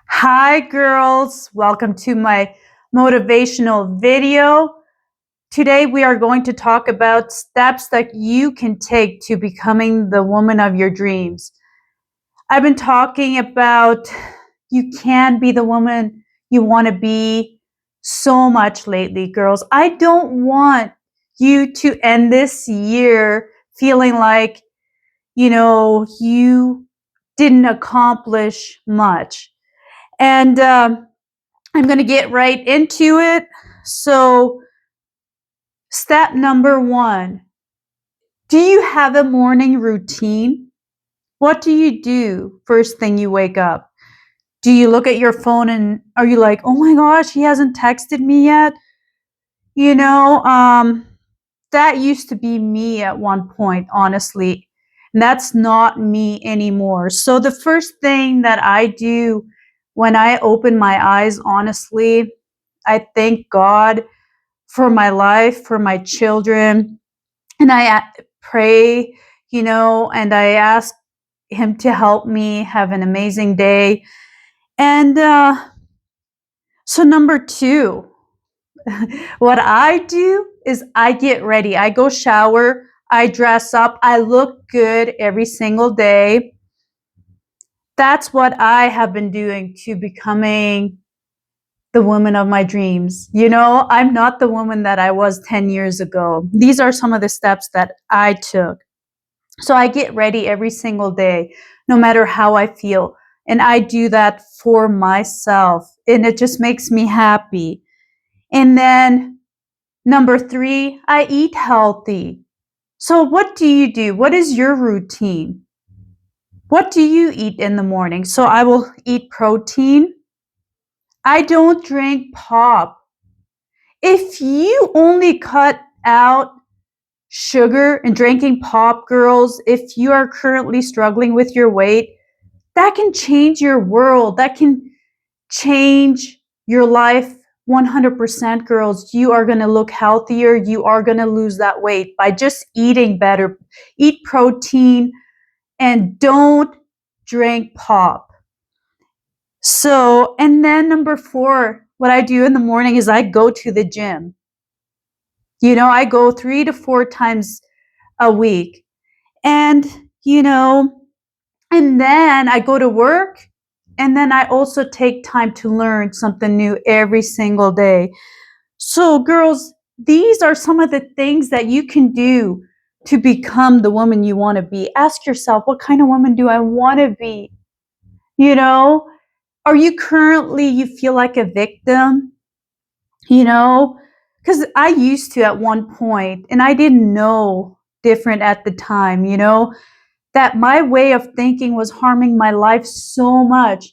Hi, girls. Welcome to my motivational video. Today, we are going to talk about steps that you can take to becoming the woman of your dreams. I've been talking about you can be the woman you want to be so much lately, girls. I don't want you to end this year feeling like, you didn't accomplish much. And I'm going to get right into it. So, step number one, do you have a morning routine? What do you do first thing you wake up? Do you look at your phone and are you like, oh my gosh, he hasn't texted me yet? You know, that used to be me at one point, honestly. And that's not me anymore. So, the first thing that I do when I open my eyes, honestly, I thank God for my life, for my children. And I pray, and I ask Him to help me have an amazing day. And so, number two, what I do is I get ready. I go shower, I dress up, I look good every single day. That's what I have been doing to becoming the woman of my dreams. I'm not the woman that I was 10 years ago. These are some of the steps that I took. So I get ready every single day, no matter how I feel. And I do that for myself. And it just makes me happy. And then number three, I eat healthy. So what do you do? What is your routine? What do you eat in the morning? So I will eat protein. I don't drink pop. If you only cut out sugar and drinking pop, girls, if you are currently struggling with your weight, that can change your world. That can change your life 100%, girls. You are going to look healthier. You are going to lose that weight by just eating better. Eat protein and don't drink pop. So, and then number four, what I do in the morning is I go to the gym. I go 3 to 4 times a week. And, and then I go to work. And then I also take time to learn something new every single day. So, girls, these are some of the things that you can do to become the woman you want to be. Ask yourself, what kind of woman do I want to be? Are you currently, you feel like a victim? Because I used to at one point, and I didn't know different at the time, that my way of thinking was harming my life so much.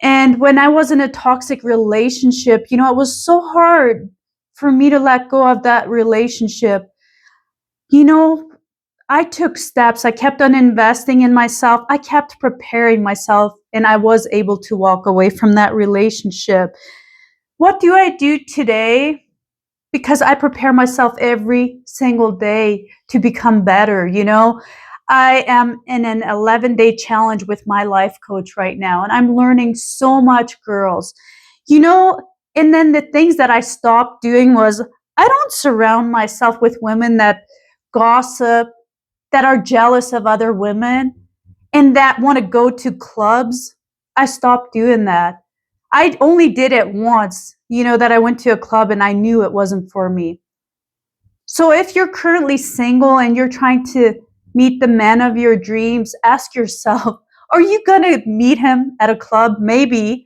And when I was in a toxic relationship, it was so hard for me to let go of that relationship. You know, I took steps. I kept on investing in myself. I kept preparing myself, and I was able to walk away from that relationship. What do I do today? Because I prepare myself every single day to become better. I am in an 11-day challenge with my life coach right now, and I'm learning so much, girls. And then the things that I stopped doing was I don't surround myself with women that gossip, that are jealous of other women, and that want to go to clubs. I stopped doing that. I only did it once, that I went to a club and I knew it wasn't for me. So if you're currently single and you're trying to meet the man of your dreams, ask yourself, are you going to meet him at a club? Maybe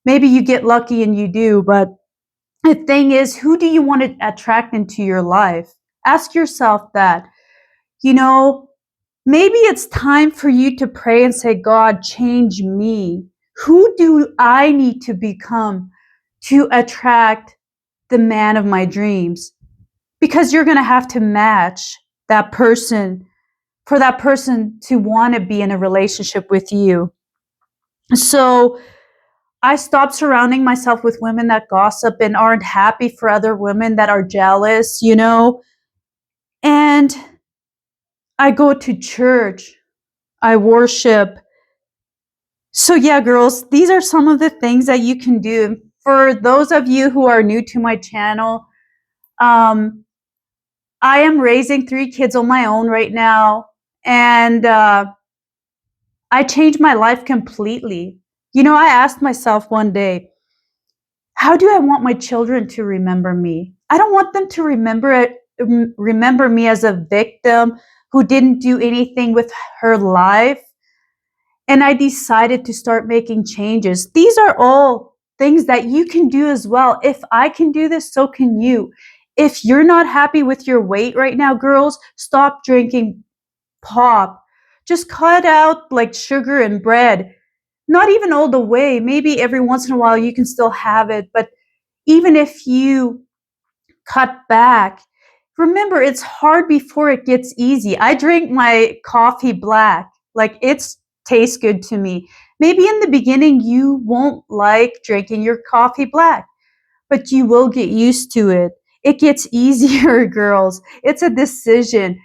you get lucky and you do, but the thing is, who do you want to attract into your life? Ask yourself that. Maybe it's time for you to pray and say, God, change me. Who do I need to become to attract the man of my dreams? Because you're going to have to match that person for that person to want to be in a relationship with you. So I stopped surrounding myself with women that gossip and aren't happy for other women that are jealous, and I go to church. I worship. So yeah, girls, these are some of the things that you can do. For those of you who are new to my channel, um, I am raising 3 kids on my own right now, and I changed my life completely. You know, I asked myself one day, how do I want my children to remember me? I don't want them to remember me as a victim who didn't do anything with her life. And I decided to start making changes. These are all things that you can do as well. If I can do this, so can you. If you're not happy with your weight right now, girls, stop drinking pop. Just cut out like sugar and bread. Not even all the way. Maybe every once in a while you can still have it, but even if you cut back, remember it's hard before it gets easy. I drink my coffee black. Like it's tastes good to me. Maybe in the beginning you won't like drinking your coffee black, but you will get used to it. It gets easier, girls. It's a decision.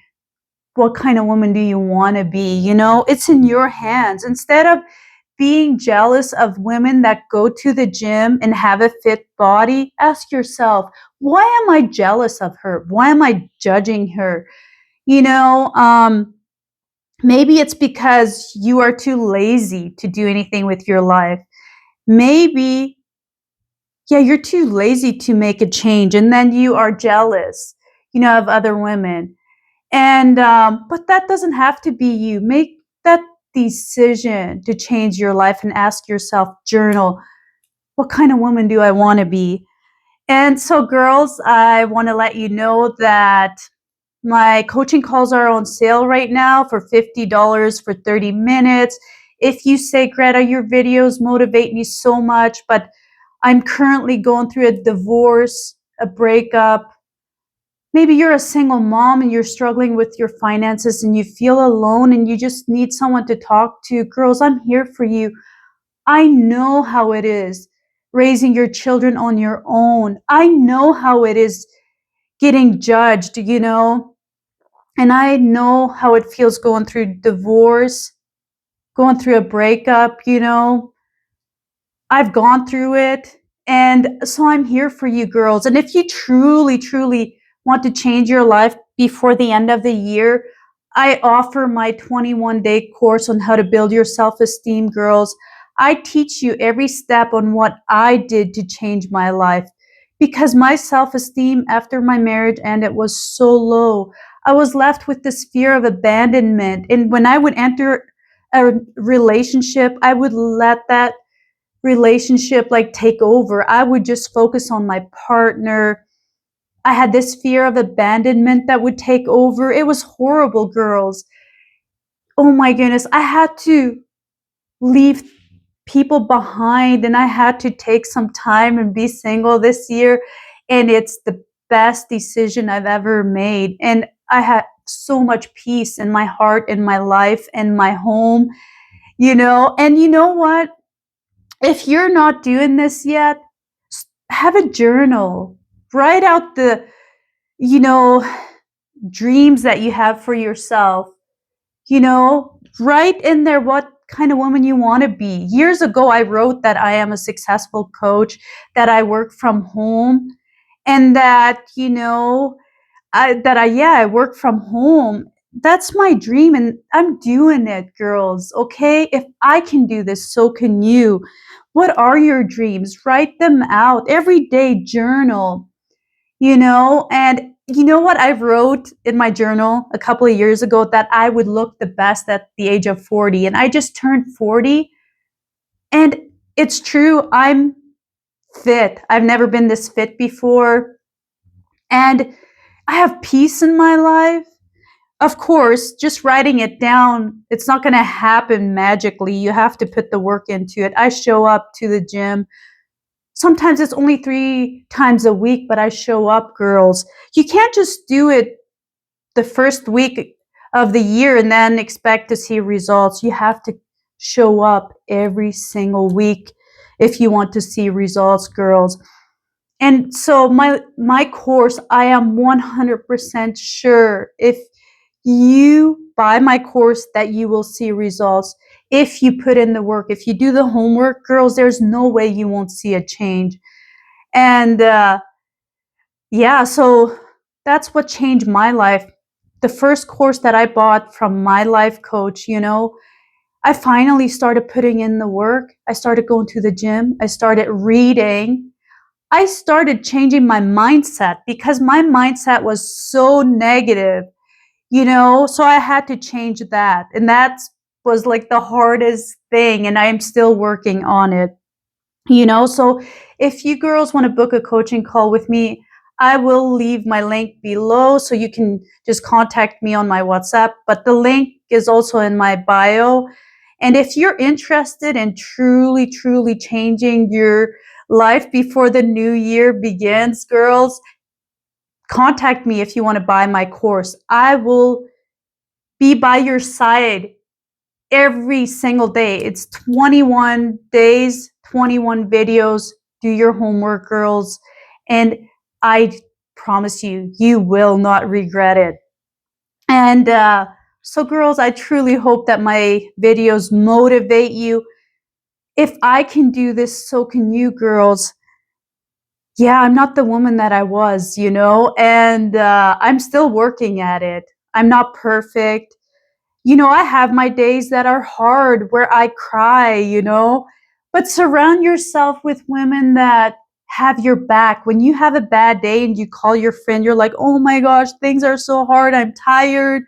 What kind of woman do you want to be? You know, it's in your hands. Instead of being jealous of women that go to the gym and have a fit body, ask yourself, why am I jealous of her? Why am I judging her? You know, maybe it's because you are too lazy to do anything with your life. Maybe, yeah, you're too lazy to make a change, and then you are jealous, you know, of other women. And but that doesn't have to be you. Make that decision to change your life and ask yourself, journal, what kind of woman do I want to be? And so, girls, I want to let you know that my coaching calls are on sale right now for $50 for 30 minutes. If you say, Greta, your videos motivate me so much, but I'm currently going through a divorce, a breakup. Maybe you're a single mom and you're struggling with your finances and you feel alone and you just need someone to talk to. Girls, I'm here for you. I know how it is raising your children on your own. I know how it is getting judged, you know, and I know how it feels going through divorce, going through a breakup, you know. I've gone through it. And so I'm here for you, girls. And if you truly, truly want to change your life before the end of the year, I offer my 21-day course on how to build your self-esteem, girls. I teach you every step on what I did to change my life because my self-esteem after my marriage ended was so low. I was left with this fear of abandonment. And when I would enter a relationship, I would let that relationship like take over. I would just focus on my partner. I had this fear of abandonment that would take over. It was horrible, girls. Oh my goodness. I had to leave people behind and I had to take some time and be single this year. And it's the best decision I've ever made. And I had so much peace in my heart, in my life, and my home, you know. And you know what? If you're not doing this yet, have a journal. Write out the, you know, dreams that you have for yourself. You know, write in there what kind of woman you want to be. Years ago, I wrote that I am a successful coach, that I work from home, and that, you know, I work from home. That's my dream and I'm doing it, girls. Okay? If I can do this, so can you. What are your dreams? Write them out. Every day journal, you know, and you know what I wrote in my journal a couple of years ago that I would look the best at the age of 40 and I just turned 40 and it's true. I'm fit. I've never been this fit before and I have peace in my life. Of course, just writing it down, it's not going to happen magically. You have to put the work into it. I show up to the gym. Sometimes it's only 3 times a week, but I show up, girls. You can't just do it the first week of the year and then expect to see results. You have to show up every single week if you want to see results, girls. And so my course, I am 100% sure if you buy my course that you will see results. if you put in the work. If you do the homework, girls, there's no way you won't see a change. And yeah, so that's what changed my life. The first course that I bought from my life coach, I finally started putting in the work. I started going to the gym. I started reading. I started changing my mindset because my mindset was so negative, so I had to change that. And that was like the hardest thing. And I'm still working on it. So if you girls want to book a coaching call with me, I will leave my link below so you can just contact me on my WhatsApp, but the link is also in my bio. And if you're interested in truly changing your life before the new year begins, girls, contact me if you want to buy my course. I will be by your side every single day. It's 21 days, 21 videos. Do your homework, girls. And I promise you, you will not regret it. And so, girls, I truly hope that my videos motivate you. If I can do this, so can you, girls. Yeah, I'm not the woman that I was, and I'm still working at it. I'm not perfect. I have my days that are hard where I cry, but surround yourself with women that have your back. When you have a bad day and you call your friend, you're like, oh my gosh, things are so hard. I'm tired.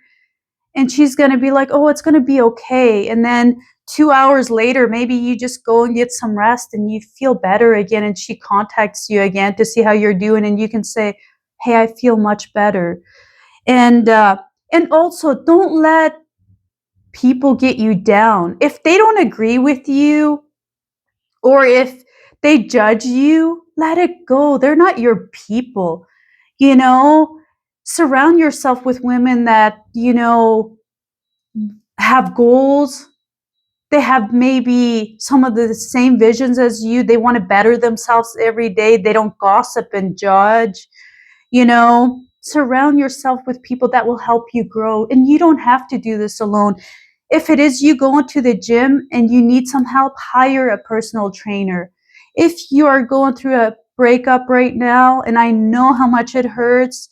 And she's going to be like, oh, it's going to be okay. And then 2 hours later, maybe you just go and get some rest and you feel better again. And she contacts you again to see how you're doing. And you can say, hey, I feel much better. And also don't let people get you down. If they don't agree with you or if they judge you, let it go. They're not your people. Surround yourself with women that, have goals. They have maybe some of the same visions as you. They want to better themselves every day. They don't gossip and judge. Surround yourself with people that will help you grow. And you don't have to do this alone. If it is you going to the gym and you need some help, hire a personal trainer. If you are going through a breakup right now, and I know how much it hurts,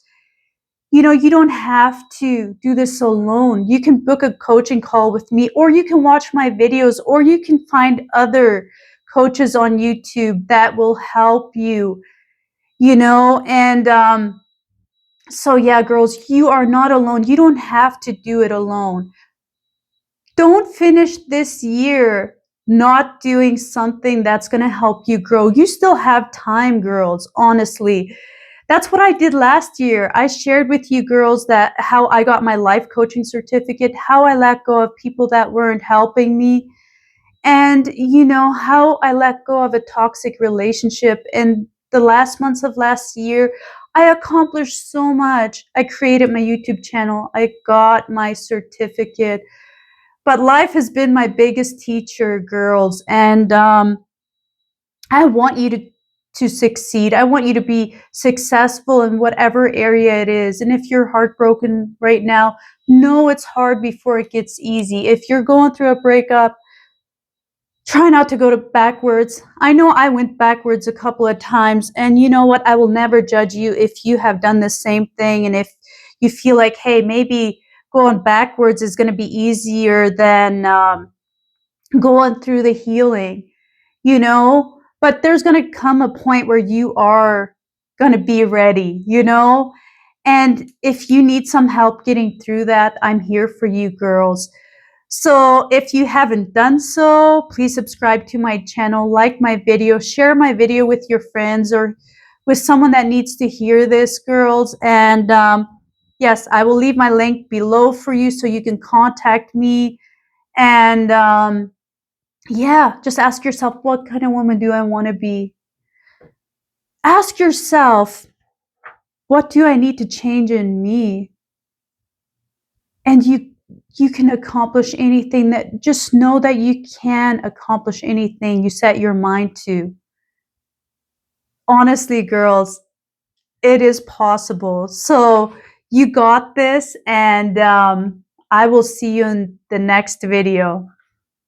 you don't have to do this alone. You can book a coaching call with me, or you can watch my videos, or you can find other coaches on YouTube that will help you, and so yeah, girls, you are not alone. You don't have to do it alone. Don't finish this year not doing something that's going to help you grow. You still have time, girls, honestly. That's what I did last year. I shared with you girls that how I got my life coaching certificate, how I let go of people that weren't helping me, and how I let go of a toxic relationship. In the last months of last year, I accomplished so much. I created my YouTube channel. I got my certificate. But life has been my biggest teacher, girls, and I want you to succeed. I want you to be successful in whatever area it is. And if you're heartbroken right now, know it's hard before it gets easy. If you're going through a breakup, try not to go backwards. I know I went backwards a couple of times, and you know what? I will never judge you if you have done the same thing, and if you feel like, hey, maybe going backwards is going to be easier than going through the healing, but there's going to come a point where you are going to be ready, and if you need some help getting through that, I'm here for you, girls. So if you haven't done so, please subscribe to my channel, like my video, share my video with your friends or with someone that needs to hear this, girls. And yes, I will leave my link below for you so you can contact me. And yeah, just ask yourself, what kind of woman do I want to be? Ask yourself, what do I need to change in me? And you can accomplish anything. That just know that you can accomplish anything you set your mind to. Honestly, girls, it is possible. So you got this, and I will see you in the next video.